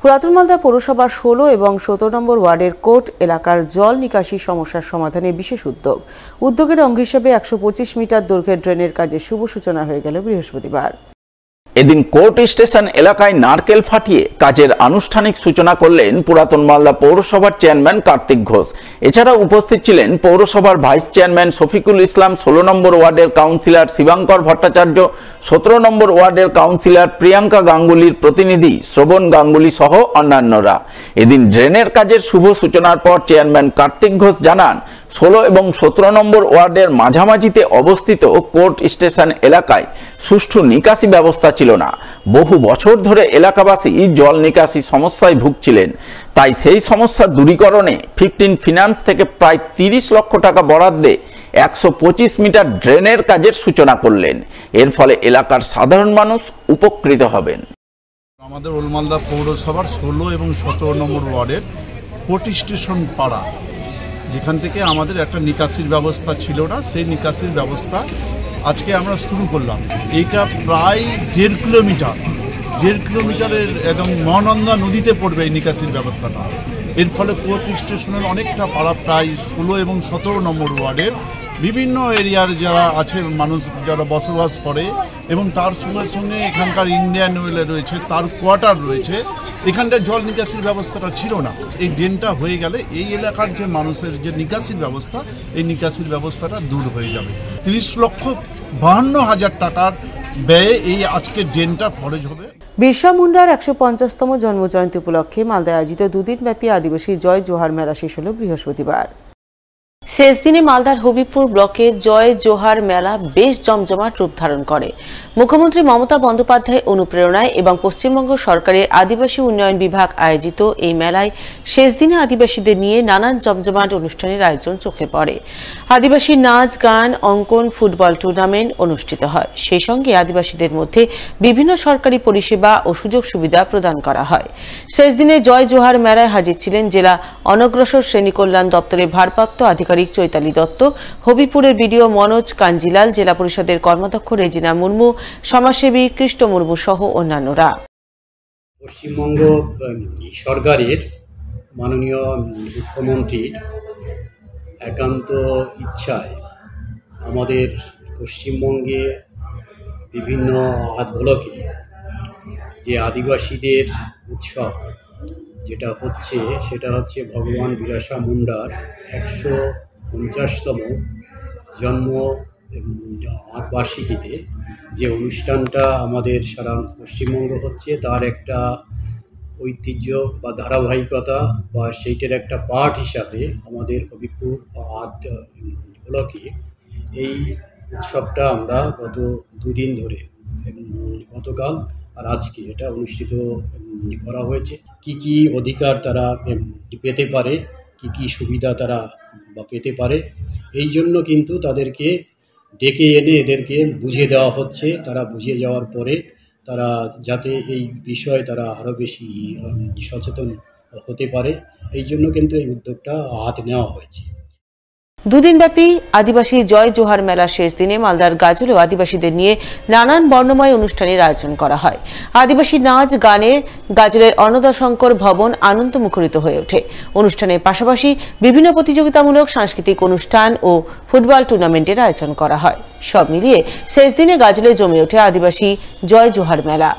পুরাতন মালদা পৌরসভার 16 এবং 17 নম্বর ওয়ার্ডের কোট এলাকার জল নিকাশি সমস্যার সমাধানে বিশেষ উদ্যোগের অঙ্গ হিসেবে 125 মিটার দৈর্ঘ্যের ড্রেনের কাজের শুভ সূচনা হয়ে গেল বৃহস্পতিবার। এদিন কোর্ট স্টেশন এলাকায় নারকেল ফাটিয়ে কাজের আনুষ্ঠানিক সূচনা করলেন পুরাতন মালদা পৌরসভার চেয়ারম্যান কার্তিক ঘোষ। এছাড়া উপস্থিত ছিলেন পৌরসভার ভাইস চেয়ারম্যান শফিকুল ইসলাম, 16 নম্বর ওয়ার্ডের কাউন্সিলর শিবাঙ্কর ভট্টাচার্য, 17 নম্বর ওয়ার্ডের কাউন্সিলর প্রিয়াঙ্কা গাঙ্গুলির প্রতিনিধি শ্রবণ গাঙ্গুলি সহ অন্যান্যরা। এদিন ড্রেনের কাজের শুভ সূচনার পর চেয়ারম্যান কার্তিক ঘোষ জানান, 16 এবং 17 নম্বর ওয়ার্ডের মাঝামাঝিতে অবস্থিত কোর্ট স্টেশন এলাকায় সুষ্ঠু নিকাশি ব্যবস্থা ছিল না। বহু বছর ধরে এলাকাবাসী জল নিকাশি সমস্যায় ভুগছিলেন। তাই সেই সমস্যা দূরীকরণে 15 ফিন্যান্স থেকে প্রায় 30 লক্ষ টাকা বরাদ্দে 125 মিটার ড্রেনের কাজের সূচনা করলেন। এর ফলে এলাকার সাধারণ মানুষ উপকৃত হবেন। আমাদের ওল্ড মালদা পৌরসভার 16 এবং 17 নম্বর ওয়ার্ডের কোর্ট স্টেশন পাড়া, যেখান থেকে আমাদের একটা নিকাশির ব্যবস্থা ছিল না, সেই নিকাশির ব্যবস্থা আজকে আমরা শুরু করলাম। এইটা প্রায় 1.5 কিলোমিটারের একদম মহানন্দা নদীতে পড়বে এই নিকাশির ব্যবস্থাটা। এর ফলে কোর্ট স্টেশনের অনেকটা পাড়া, প্রায় 16 এবং 17 নম্বর ওয়ার্ডের বিভিন্ন এরিয়ার যারা আছে মানুষ যারা বসবাস করে, এবং তার সঙ্গে সঙ্গে এখানকার ইন্ডিয়ান ওয়েলে রয়েছে, তার কোয়ার্টার রয়েছে, এখানটায় জল নিকাশির ব্যবস্থাটা ছিল না। এই ড্রেনটা হয়ে গেলে এই এলাকার যে মানুষের যে নিকাশির ব্যবস্থা, এই নিকাশির ব্যবস্থাটা দূর হয়ে যাবে। 30,52,000 টাকার ব্যয়ে এই আজকে ড্রেনটা খরচ হবে। বিরসা মুন্ডার 150তম জন্মজয়ন্তী উপলক্ষে মালদায় আয়োজিত দুদিনব্যাপী আদিবাসী জয় জোহার মেলা শেষ হল বৃহস্পতিবার। শেষ দিনে মালদার হবিবপুর ব্লকের জয় জোহার মেলা বেশ জমজমাট রূপ ধারণ করে। মুখ্যমন্ত্রী মমতা বন্দ্যোপাধ্যায় অনুপ্রেরণায় এবং পশ্চিমবঙ্গ সরকারের আদিবাসী উন্নয়ন বিভাগ আয়োজিত এই মেলায় শেষ দিনে আদিবাসীদের নিয়ে নানান জমজমাট অনুষ্ঠানের আয়োজন চোখে পড়ে। আদিবাসী নাচ, গান, অঙ্কন, ফুটবল টুর্নামেন্ট অনুষ্ঠিত হয়। সেই সঙ্গে আদিবাসীদের মধ্যে বিভিন্ন সরকারি পরিষেবা ও সুযোগ সুবিধা প্রদান করা হয়। শেষ দিনে জয় জোহার মেলায় হাজির ছিলেন জেলা অনগ্রসর শ্রেণী কল্যাণ দপ্তরের ভারপ্রাপ্ত আধিকারিক চৈতালি দত্ত, হবিপুরের বিডিও মনোজ কাঞ্জিলাল, জেলা পরিষদের কর্মাধ্যক্ষ রেজিনা মুর্মু, সমাজসেবী কৃষ্ণ মুর্মু সহ অন্যান্যরা। পশ্চিমবঙ্গ সরকারের মাননীয় মুখ্যমন্ত্রীর একান্ত ইচ্ছায় আমাদের পশ্চিমবঙ্গে বিভিন্ন আধ ব্লকে যে আদিবাসীদের উৎসব যেটা হচ্ছে, সেটা হচ্ছে ভগবান বিরসা মুন্ডার 150তম জন্ম বার্ষিকীতে যে অনুষ্ঠানটা আমাদের সারা পশ্চিমবঙ্গ হচ্ছে, তার একটা ঐতিহ্য বা ধারাবাহিকতা বা সেইটার একটা পার্ট হিসাবে আমাদের হবিপুর আদ ব্লকে এই উৎসবটা আমরা গত 2 দিন ধরে, গতকাল আর আজকে এটা অনুষ্ঠিত করা হয়েছে। কি কি অধিকার তারা পেতে পারে, কি কি সুবিধা তারা পেতে পারে, এই জন্য কিন্তু তাদেরকে ডেকে এনে এদেরকে বুঝিয়ে দেওয়া হচ্ছে। তারা বুঝিয়ে যাওয়ার পরে তারা যাতে এই বিষয়ে তারা আরও বেশি সচেতন হতে পারে, এই জন্য কিন্তু এই উদ্যোগটা হাতে নেওয়া হয়েছে। দুদিনব্যাপী আদিবাসী জয় জোহার মেলা শেষ দিনে মালদার গাজলেও আদিবাসীদের নিয়ে নানান বর্ণময় অনুষ্ঠানের আয়োজন করা হয়। আদিবাসী নাচ, গানে গাজলের অন্নদাশঙ্কর ভবন আনন্দ মুখরিত হয়ে ওঠে। অনুষ্ঠানের পাশাপাশি বিভিন্ন প্রতিযোগিতামূলক সাংস্কৃতিক অনুষ্ঠান ও ফুটবল টুর্নামেন্টের আয়োজন করা হয়। সব মিলিয়ে শেষ দিনে গাজলে জমে ওঠে আদিবাসী জয় জোহার মেলা।